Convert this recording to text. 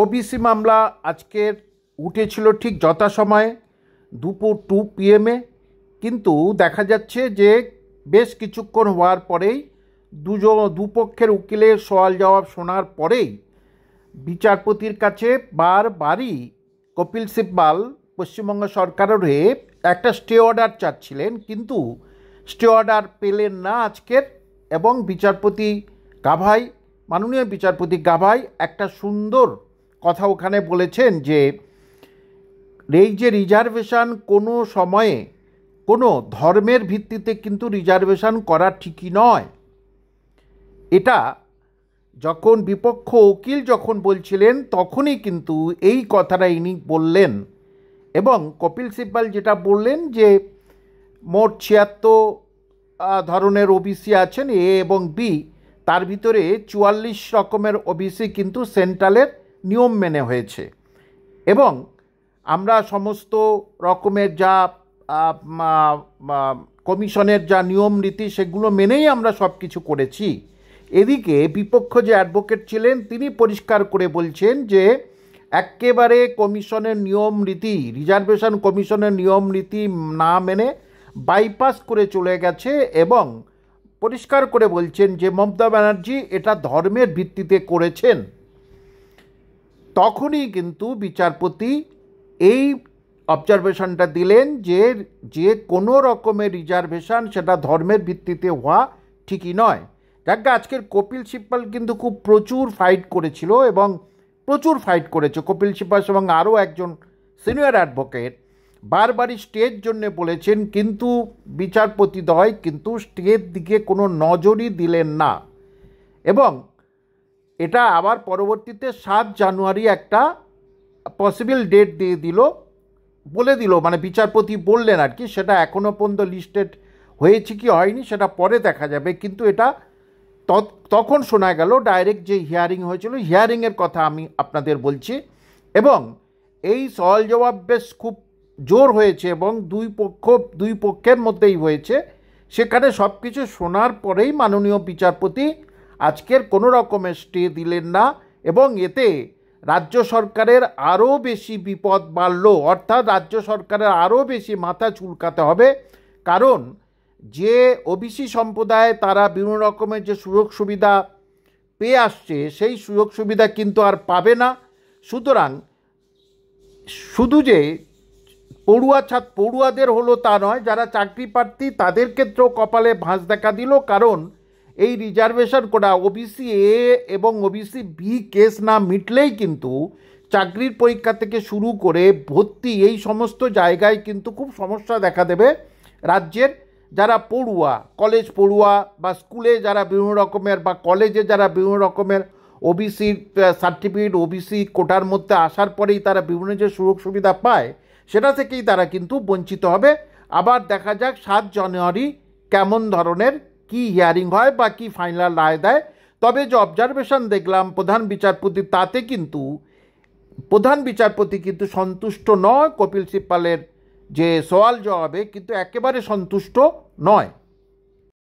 OBC মামলা আজকের উঠেছিল ঠিক যথাসময়ে দুপুর 2 PM, কিন্তু দেখা যাচ্ছে যে বেশ কিছুক্ষণ হওয়ার পরেই দুপক্ষের উকিলের সওয়াল জবাব শোনার পরেই বিচারপতির কাছে বারবারই কপিল সিব্বাল পশ্চিমবঙ্গ সরকারের হয়ে একটা স্টে অর্ডার চাচ্ছিলেন, কিন্তু স্টে অর্ডার পেলেন না আজকের। এবং বিচারপতি গাভাই, মাননীয় বিচারপতি গাভাই একটা সুন্দর কথা ওখানে বলেছেন যে এই যে রিজার্ভেশন কোনো সময়ে কোনো ধর্মের ভিত্তিতে কিন্তু রিজার্ভেশন করা ঠিকই নয়। এটা যখন বিপক্ষ উকিল যখন বলছিলেন তখনই কিন্তু এই কথাটা ইনি বললেন। এবং কপিল সিব্বাল যেটা বললেন যে মোট 76 ধরনের ওবিসি আছেন, এ এবং বি, তার ভিতরে 44 রকমের ওবিসি কিন্তু সেন্ট্রালের নিয়ম মেনে হয়েছে। এবং আমরা সমস্ত রকমের যা কমিশনের যা নিয়ম নীতি সেগুলো মেনেই আমরা সব কিছু করেছি। এদিকে বিপক্ষ যে অ্যাডভোকেট ছিলেন তিনি পরিষ্কার করে বলছেন যে একেবারে কমিশনের নিয়ম নীতি, রিজার্ভেশন কমিশনের নিয়ম নীতি না মেনে বাইপাস করে চলে গেছে। এবং পরিষ্কার করে বলছেন যে মমতা ব্যানার্জি এটা ধর্মের ভিত্তিতে করেছেন। তখনই কিন্তু বিচারপতি এই অবজারভেশনটা দিলেন যে যে কোনো রকমের রিজার্ভেশন সেটা ধর্মের ভিত্তিতে হওয়া ঠিকই নয়। যাকে আজকের কপিল সিব্বাল কিন্তু খুব প্রচুর ফাইট করেছিল এবং প্রচুর ফাইট করেছে কপিল সিব্বাল এবং আরও একজন সিনিয়র অ্যাডভোকেট বারবারই স্টের জন্য বলেছেন, কিন্তু বিচারপতিদ্বয় কিন্তু স্টের দিকে কোনো নজরই দিলেন না। এবং এটা আবার পরবর্তীতে 7 জানুয়ারি একটা পসিবল ডেট দিয়ে বলে দিল, মানে বিচারপতি বললেন আর কি। সেটা এখনও পর্যন্ত লিস্টেড হয়েছে কি হয়নি সেটা পরে দেখা যাবে, কিন্তু এটা তখন শোনা গেল ডাইরেক্ট যে হিয়ারিং হয়েছিল হিয়ারিংয়ের কথা আমি আপনাদের বলছি। এবং এই সওয়াল জবাব বেশ খুব জোর হয়েছে এবং দুই পক্ষের মধ্যেই হয়েছে। সেখানে সব কিছু শোনার পরেই মাননীয় বিচারপতি আজকের কোনো রকমের স্টে দিলেন না। এবং এতে রাজ্য সরকারের আরও বেশি বিপদ বাড়ল, অর্থাৎ রাজ্য সরকারের আরও বেশি মাথা চুলকাতে হবে। কারণ যে ওবিসি সম্প্রদায় তারা বিভিন্ন রকমের যে সুযোগ সুবিধা পেয়ে আসছে সেই সুযোগ সুবিধা কিন্তু আর পাবে না। সুতরাং শুধু যে পড়ুয়াদের হলো তা নয়, যারা চাকরি প্রার্থী তাদের ক্ষেত্রেও কপালে ভাঁজ দেখা দিল। কারণ এই রিজার্ভেশন করা ওবিসি এ এবং ওবিসি বি কেস না মিটলেই কিন্তু চাকরির পরীক্ষা থেকে শুরু করে ভর্তি এই সমস্ত জায়গায় কিন্তু খুব সমস্যা দেখা দেবে রাজ্যের। যারা পড়ুয়া, কলেজ পড়ুয়া বা স্কুলে যারা বিভিন্ন রকমের বা কলেজে যারা বিভিন্ন রকমের ওবিসি সার্টিফিকেট ওবিসি কোটার মধ্যে আসার পরেই তারা বিভিন্ন যে সুযোগ সুবিধা পায় সেটা থেকেই তারা কিন্তু বঞ্চিত হবে। আবার দেখা যাক 7 জানুয়ারি কেমন ধরনের কি হিয়ারিং হয় বা কি ফাইনাল রায় দেয়। তবে যে অবজারভেশন দেখলাম প্রধান বিচারপতি, তাতে কিন্তু প্রধান বিচারপতি কিন্তু সন্তুষ্ট নয় কপিল সিব্বালের যে সওয়াল জবাবে, কিন্তু একেবারে সন্তুষ্ট নয়।